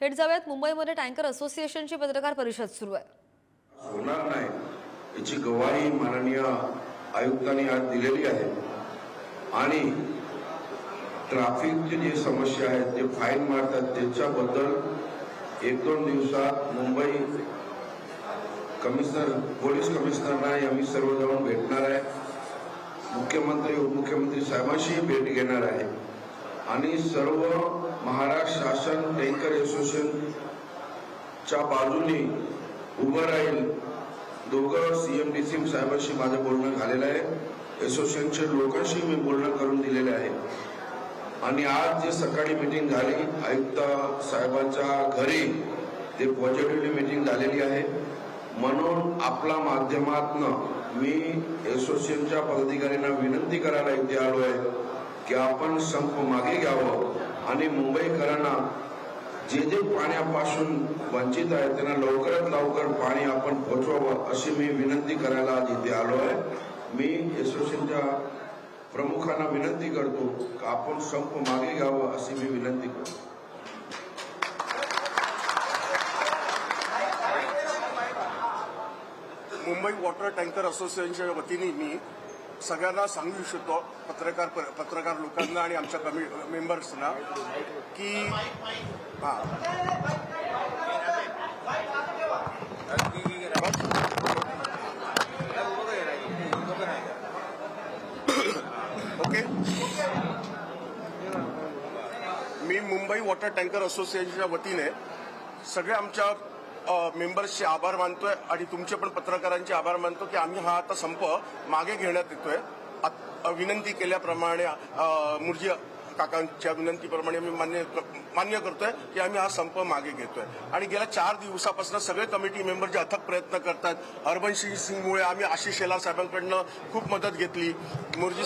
थेट जाऊयात मुंबईमध्ये टँकर असोसिएशनची पत्रकार परिषद सुरू आहे. होणार नाही याची गवाही माननीय आयुक्तांनी आज दिलेली आहे आणि ट्रॅफिकची जी समस्या आहे ते फाईन मारतात त्याच्याबद्दल 1-2 दिवसात मुंबई कमिशनर पोलीस कमिशनरना आम्ही सर्व जाऊन भेटणार आहे. मुख्यमंत्री उपमुख्यमंत्री साहेबांशी भेट घेणार आहे आणि सर्व महाराष्ट्र शासन टँकर असोसिएशनच्या बाजूने उभं राहील. दोघं सीएमडीसी साहेबांशी माझं बोलणं झालेलं आहे. असोसिएशनच्या लोकांशी मी बोलणं करून दिलेलं आहे आणि आज जे सकाळी मीटिंग झाली आयुक्त साहेबांच्या घरी ते पॉझिटिव्हली मीटिंग झालेली आहे. म्हणून आपल्या माध्यमातून मी असोसिएशनच्या पदाधिकाऱ्यांना विनंती करायला इथे आलो आहे की आपण संप मागे घ्यावं आणि मुंबईकरांना जे पाण्यापासून वंचित आहे त्यांना लवकरात लवकर पाणी आपण पोहोचवावं अशी मी विनंती करायला आज इथे आलो आहे. मी असोसिएशनच्या प्रमुखांना विनंती करतो की आपण संप मागे घ्यावं अशी मी विनंती करतो. मुंबई वॉटर टँकर असोसिएशनच्या वतीने मी सगळ्यांना सांगू इच्छितो पत्रकार लोकांना आणि आमच्या मेंबर्सना की ओके, मी मुंबई वॉटर टँकर असोसिएशनच्या वतीने सगळ्या आमच्या मेंबर्सचे आभार मानतोय आणि तुमचे पण पत्रकारांचे आभार मानतो की आम्ही हा आता संप मागे घेण्यात येतोय. विनंती केल्याप्रमाणे मुर्जी काकांच्या विनंतीप्रमाणे मी मान्य करतोय की आम्ही हा संप मागे घेतोय आणि गेल्या 4 दिवसापासून सगळे कमिटी मेंबर जे अथक प्रयत्न करतात. हरबंश सिंगमुळे आम्ही आशिष शेलार साहेबांकडनं खूप मदत घेतली. मुर्जी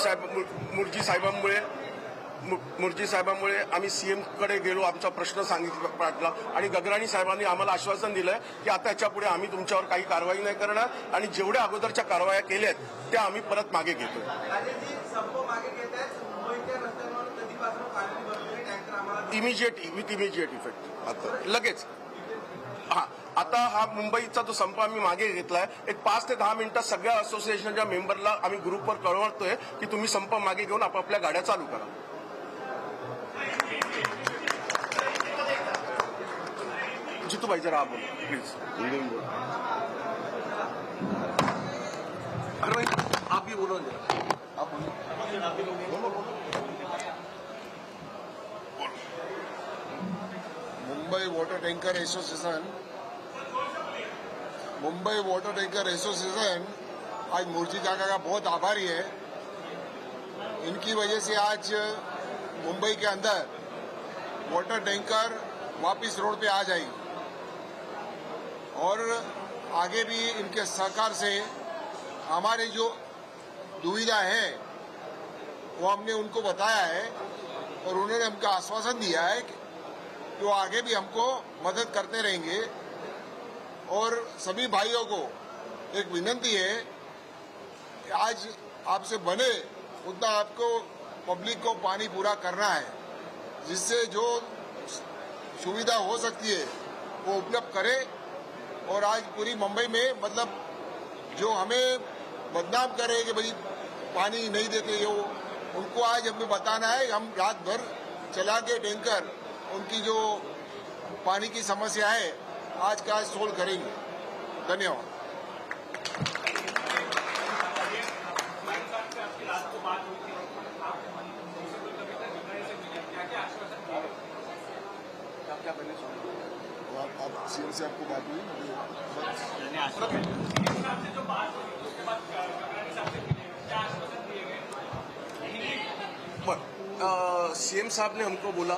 साहेबांमुळे आम्ही सीएम कडे गेलो, आमचा प्रश्न सांगितला आणि गगराणी साहेबांनी आम्हाला आश्वासन दिलंय की आता याच्या पुढे आम्ही तुमच्यावर काही कारवाई नाही करणार आणि जेवढ्या अगोदरच्या कारवाया केल्यात त्या आम्ही परत मागे घेतो. विथ इमिजिएट इफेक्ट आता लगेच. आता हा मुंबईचा जो संप आम्ही मागे घेतलाय, एक 5 ते 10 मिनिटात सगळ्या असोसिएशनच्या मेंबरला आम्ही ग्रुपवर कळवतोय की तुम्ही संप मागे घेऊन आपापल्या गाड्या चालू करा. जितू भाई जरा आप बोलो प्लीज. हिंदी में बोलो. अरे भाई आप भी बोलो. आप बोलो. मुंबई वाटर टैंकर एसोसिएशन आज मुर्जी काका का बहुत आभारी है. इनकी वजह से आज मुंबई के अंदर वाटर टैंकर वापस रोड पे आ जाएगी और आगे भी इनके सहकार से हमारी जो दुविधा है वो हमने उनको बताया है और उन्होंने हमको आश्वासन दिया है कि वो आगे भी हमको मदद करते रहेंगे. और सभी भाइयों को एक विनंती है कि आज आपसे बने उतना आपको पब्लिक को पानी पूरा करना है, जिससे जो सुविधा हो सकती है वो उपलब्ध करें. और आज पूरी मुंबई में मतलब जो हमें बदनाम करे कि भाई पानी नहीं देते ये उनको आज हमें बताना है. हम रात भर चला के टैंकर उनकी जो पानी की समस्या है आज का आज सोल्व करेंगे. धन्यवाद. आप सीएम से आपको बात हुई? सीएम साहब ने हमको बोला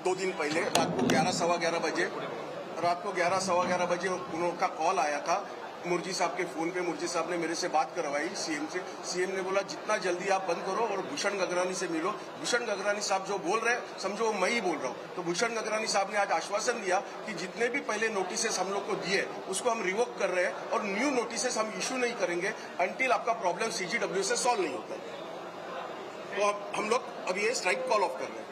2 दिन पहले रात को 11-11:15 बजे उनका कॉल आया था मुर्जी साहब के फोन पे. मुर्जी साहब ने मेरे से बात करवाई सीएम से. सीएम ने बोला जितना जल्दी आप बंद करो और भूषण गगरानी से मिलो. भूषण गगरानी साहब जो बोल रहे हैं समझो वो मैं ही बोल रहा हूँ. तो भूषण गगरानी साहब ने आज आश्वासन दिया कि जितने भी पहले नोटिसेस हम लोग को दिए उसको हम रिवोक कर रहे हैं और न्यू नोटिसेस हम इशू नहीं करेंगे अंटिल आपका प्रॉब्लम CGW से सॉल्व नहीं होता. तो अब हम लोग अब ये स्ट्राइक कॉल ऑफ कर रहे हैं.